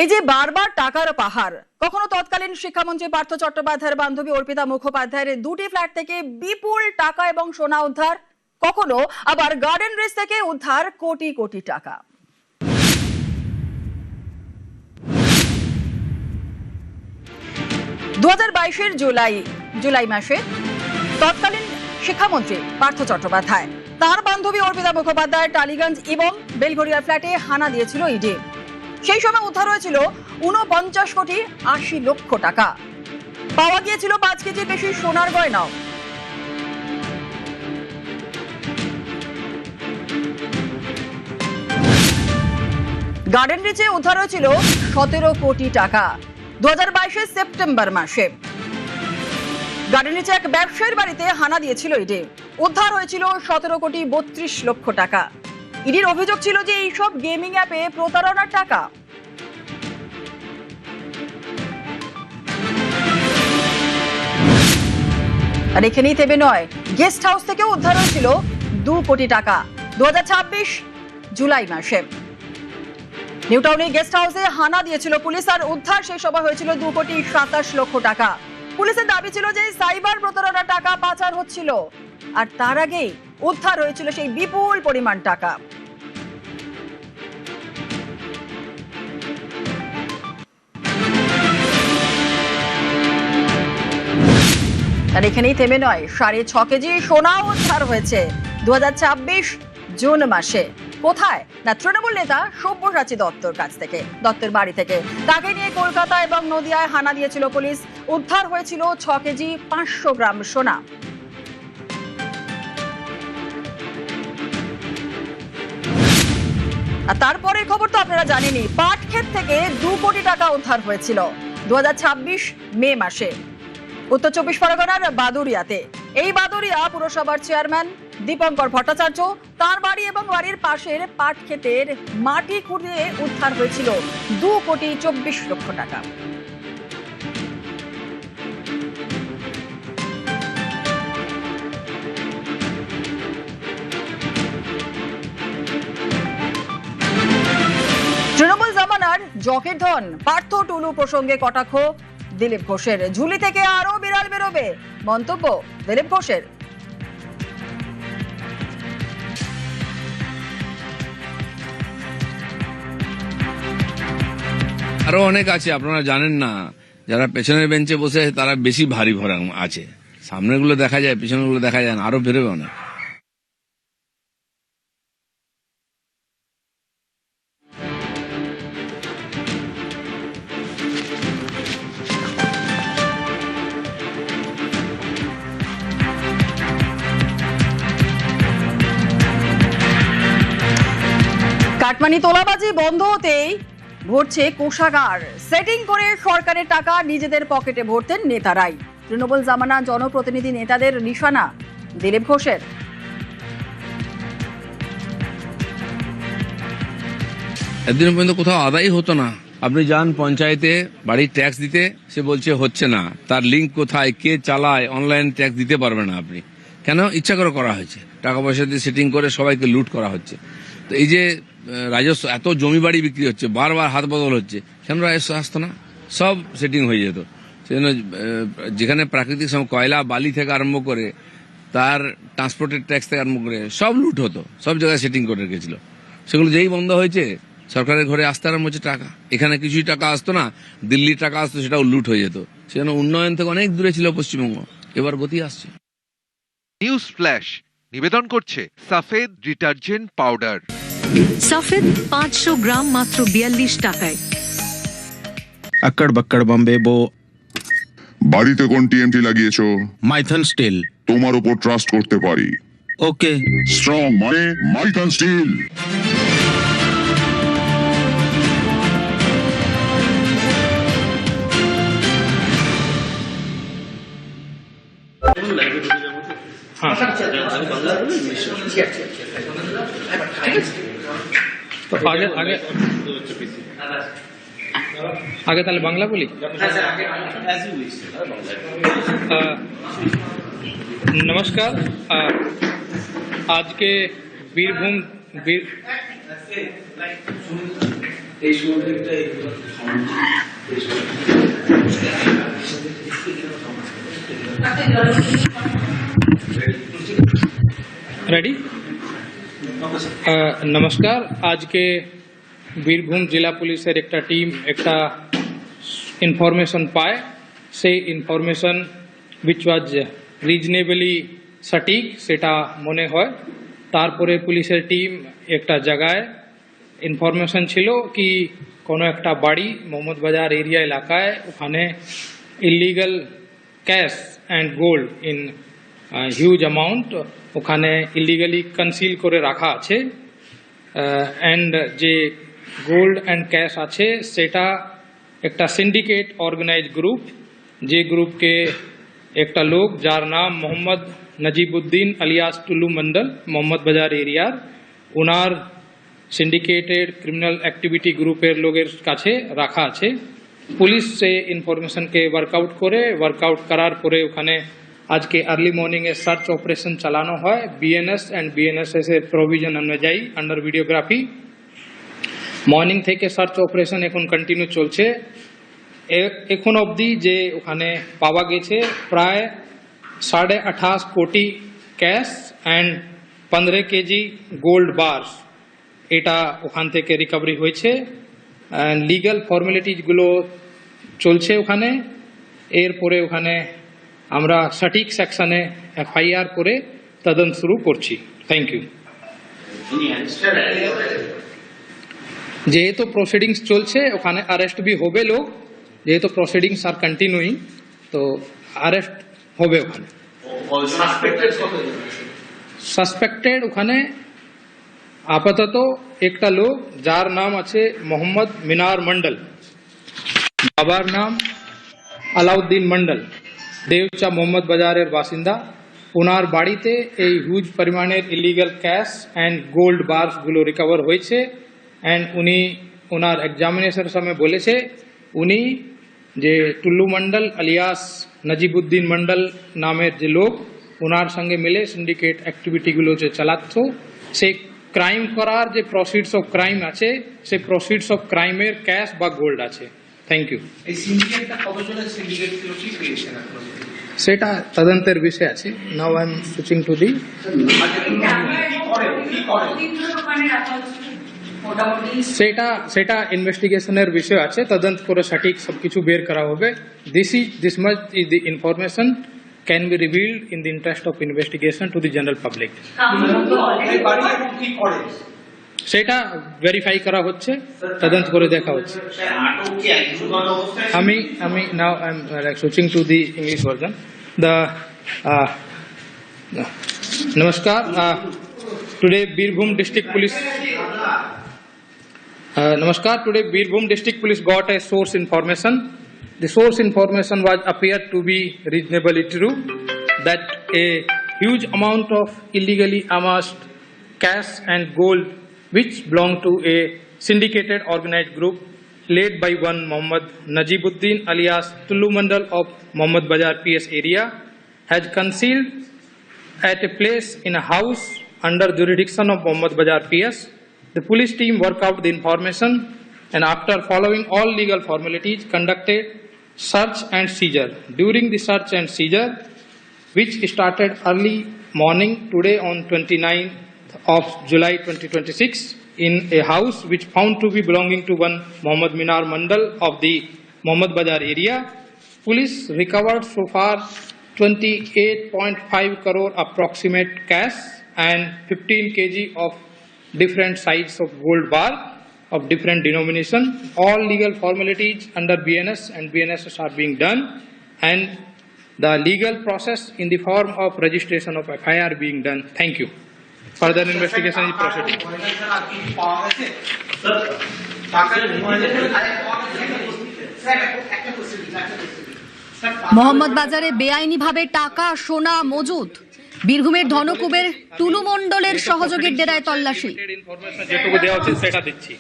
এই যে বারবার টাকার পাহাড়, কখনো তৎকালীন শিক্ষামন্ত্রী পার্থ চট্টোপাধ্যায়ের বান্ধবী অর্পিতা মুখোপাধ্যায়ের দুটি ফ্ল্যাট থেকে বিপুল টাকা এবং সোনা উদ্ধার, কখনো আবার গার্ডেন রিচ থেকে উদ্ধার কোটি কোটি টাকা। দু 2022-এর জুলাই মাসে তৎকালীন শিক্ষামন্ত্রী পার্থ চট্টোপাধ্যায় তার বান্ধবী অর্পিতা মুখোপাধ্যায় টালিগঞ্জ এবং বেলঘরিয়া ফ্ল্যাটে হানা দিয়েছিল ইডি। সেই সময় উদ্ধার হয়েছিল 49 কোটি 80 লক্ষ টাকা। পাওয়া গিয়েছিল 5 কেজির বেশি সোনার গয়নাও। গার্ডেন রিচে উদ্ধার হয়েছিল 17 কোটি টাকা 2022-এর সেপ্টেম্বর মাসে। গার্ডেন রিচে এক ব্যবসায়ীর বাড়িতে হানা দিয়েছিল ইডি। উদ্ধার হয়েছিল 17 কোটি 32 লক্ষ টাকা। ইডির অভিযোগ ছিল যে এইসব গেমিং অ্যাপে প্রতারণার টাকা। আর এখানেই থেমে নয়, গেস্ট হাউস থেকে উদ্ধার হয়েছিল 2 কোটি টাকা 2026 জুলাই মাসে। নিউ টাউনে গেস্ট হাউসে হানা দিয়েছিল পুলিশ, আর উদ্ধার সেই সময় হয়েছিল 2 কোটি 27 লক্ষ টাকা। পুলিশের দাবি ছিল যে সাইবার প্রতারণার টাকা পাচার হচ্ছিল, আর তার আগেই উদ্ধার হয়েছিল সেই বিপুল পরিমাণ টাকা। আর এখানেই থেমে নয়, 6.5 কেজি সোনাও উদ্ধার হয়েছে 2026 জুন মাসে। কোথায়? না, তৃণমূল নেতা সব্যসাচী দত্তর কাছ থেকে, দত্তের বাড়ি থেকে। তাকে নিয়ে কলকাতা এবং নদিয়ায় হানা দিয়েছিল পুলিশ। উদ্ধার হয়েছিল 6 কেজি 500 গ্রাম সোনা। আর তারপরের খবর তো আপনারা জানেনই, পাটক্ষেত থেকে 2 কোটি টাকা উদ্ধার হয়েছিল 2026 মে মাসে উত্তর 24 পরগনার বাদুরিয়াতে। এই বাদুরিয়া পুরসভার চেয়ারম্যান দীপঙ্কর ভট্টাচার্য, তার বাড়ি এবং বাড়ির পাশের পাট ক্ষেতের মাটি খুঁড়ে উদ্ধার হয়েছিল 2 কোটি 24 লক্ষ টাকা। তৃণমূল জামানার জকের ধন পার্থ টুলু প্রসঙ্গে কটাক্ষ দিলীপ ঘোষের। ঝুলি থেকে আরো বিড়াল বেরোবে, মন্তব্য দিলীপ ঘোষের। আরো অনেক আছে, আপনারা জানেন না। যারা পেছনের বেঞ্চে বসে তারা বেশি ভারী ভরা আছে, সামনের গুলো দেখা যায়, পিছনের গুলো দেখা যায় না, আরো বেরোবে অনেক। কাটমানি তোলাবাজি বন্ধ হতেই ভরছে কোষাগার। সেটিং করে সরকারের টাকা নিজেদের পকেটে ভরতেন নেতারাই। তৃণমূল জামানা জনপ্রতিনিধি নেতাদের নিশানা দিলীপ ঘোষের। একদিন পর্যন্ত কোথাও আদায় হতো না। আপনি যান পঞ্চায়েতে বাড়ির ট্যাক্স দিতে, সে বলছে হচ্ছে না। তার লিঙ্ক কোথায়, কে চালায়, অনলাইন ট্যাক্স দিতে পারবে না আপনি। কেন? ইচ্ছা করে করা হয়েছে, টাকা পয়সা দিয়ে সেটিং করে সবাইকে লুট করা হচ্ছে। তো এই যে রাজস্ব, এত জমি বাড়ি বিক্রি হচ্ছে, বারবার হাত বদল হচ্ছে, কেন রাজস্ব আসতো না? সব সেটিং হয়ে যেত। সেজন্য যেখানে প্রাকৃতিক কয়লা বালি থেকে আরম্ভ করে তার ট্রান্সপোর্টের ট্যাক্স থেকে আরম্ভ করে সব লুট হতো, সব জায়গায় সেটিং করে রেখেছিল। সেগুলো যেই বন্ধ হয়েছে, সরকারের ঘরে আসতে আরম্ভ হচ্ছে টাকা। এখানে কিছুই টাকা আসতো না, দিল্লির টাকা আসতো, সেটাও লুট হয়ে যেত। সেজন্য উন্নয়ন থেকে অনেক দূরে ছিল পশ্চিমবঙ্গ, এবার গতি আসছে। নিউজ ফ্ল্যাশ নিবেদন করছে সাফেদ ডিটারজেন্ট পাউডার। সাফেদ 500 গ্রাম মাত্র 42 টাকায়। अक्कड़ बक्कड़ बम्बे बो। বাড়িতে কোন টিএমটি লাগিয়েছো? মাইথন স্টিল। তোমার উপর ট্রাস্ট করতে পারি। ওকে। স্ট্রং মানে মাইথন স্টিল। আগে তাহলে বাংলা বলি। नमस्कार। आज के वीरभूम रेडी नमस्कार आज के বীরভূম জেলা পুলিশের একটা টিম একটা ইনফরমেশন পায় সেই ইনফরমেশন which was reasonably সঠিক সেটা মনে হয় তারপরে পুলিশের টিম একটা জায়গায় ইনফরমেশন ছিল কি কোনো একটা বাড়ি মোহাম্মদ বাজার এরিয়া এলাকায় ওখানে illegal cash and gold in huge amount ওখানে ইলিগালি কনসিল করে রাখা আছে অ্যান্ড যে গোল্ড অ্যান্ড ক্যাশ আছে সেটা একটা সিন্ডিকেট অর্গানাইজ গ্রুপ যে গ্রুপকে একটা লোক যার নাম মোহাম্মদ নজিবুদ্দিন আলিয়াস টুল্লু মন্ডল মোহাম্মদ বাজার এরিয়ার ওনার সিন্ডিকেটেড ক্রিমিনাল অ্যাক্টিভিটি গ্রুপের লোকের কাছে রাখা আছে পুলিশ সে ইনফরমেশনকে ওয়ার্কআউট করার পরে ওখানে আজকে আর্লি মর্নিংয়ে সার্চ অপারেশন চালানো হয় বিএনএস অ্যান্ড বিএনএসএস এর প্রভিশন অনুযায়ী আন্ডার ভিডিওগ্রাফি মর্নিং থেকে সার্চ অপারেশন এখন কন্টিনিউ চলছে এখন অবধি যে ওখানে পাওয়া গেছে প্রায় 28.5 কোটি cash and 15 KG gold bars এটা ওখান থেকে রিকভারি হয়েছে লিগ্যাল ফর্মালিটিসগুলো চলছে ওখানে এরপরে ওখানে আমরা সঠিক সেকশনে এফআইআর করে তদন্ত শুরু করছি থ্যাংক ইউ যেহেতু প্রসিডিংস চলছে ওখানে অ্যারেস্ট भी হবে লোক যেহেতু প্রসিডিংস আর কন্টিনিউইং তো অ্যারেস্ট হবে ওখানে সাসপেক্টেড ওখানে আপাতত একটা লোক যার নাম আছে মোহাম্মদ মিনার মন্ডল বাবার নাম আলাউদ্দিন মন্ডল দেউচা মোহাম্মদ বাজারের বাসিন্দা ওনার বাড়িতে এই হিউজ পরিমাণের ইলিগাল ক্যাশ অ্যান্ড গোল্ড বার্সগুলো রিকভার হয়েছে অ্যান্ড উনি ওনার এক্সামিনেশনের সময় বলেছে উনি যে টুল্লু মন্ডল আলিয়াস নজিবুদ্দিন মন্ডল নামের যে লোক ওনার সঙ্গে মিলে সিন্ডিকেট অ্যাক্টিভিটিগুলো যে চালাতো সেই ক্রাইম করার যে প্রসিডস অফ ক্রাইম আছে সেই প্রসিডস অফ ক্রাইমের ক্যাশ বা গোল্ড আছে থ্যাংক ইউ এই সিন্ডিকেটটা কতজনের সিন্ডিকেট ছিল কি পেয়েছেন আপনারা সেটা তদন্তের বিষয় আছে নাও আই এম সুইচিং টু দি সেটা ইনভেস্টিগেশনের বিষয় আছে তদন্ত করে সঠিক সবকিছু বের করা হবে this much is the information can be revealed in the interest of investigation to the general public সেটা ভেরিফাই করা হচ্ছে তদন্ত করে দেখা হচ্ছে আমি now I am switching to the English version the namaskar today Birbhum district police Namaskar. Today, Birbhum District Police got a source information. The source information was appeared to be reasonably true that a huge amount of illegally amassed cash and gold, which belonged to a syndicated organized group led by one Mohammad Najibuddin alias Tullu Mandal of Mohammad Bazar PS area, has concealed at a place in a house under jurisdiction of Mohammad Bazar PS. The police team worked out the information and after following all legal formalities conducted search and seizure. During the search and seizure, which started early morning today on 29th of July 2026 in a house which found to be belonging to one Mohammad Minar Mandal of the Mohammad Bazar area, police recovered so far 28.5 crore approximate cash and 15 kg of different size of gold bar of different denomination. All legal formalities under BNS and BNSS are being done and the legal process in the form of registration of FIR being done. Thank you. Further investigation is proceeding. Mohammad বাজারে বেআইনিভাবে টাকা সোনা মজুদ বীরভূমের ধনকুবের টুলু মণ্ডলের সহযোগীর ডেরায় তল্লাশি যেটুকু দেওয়া হচ্ছে সেটা দিচ্ছি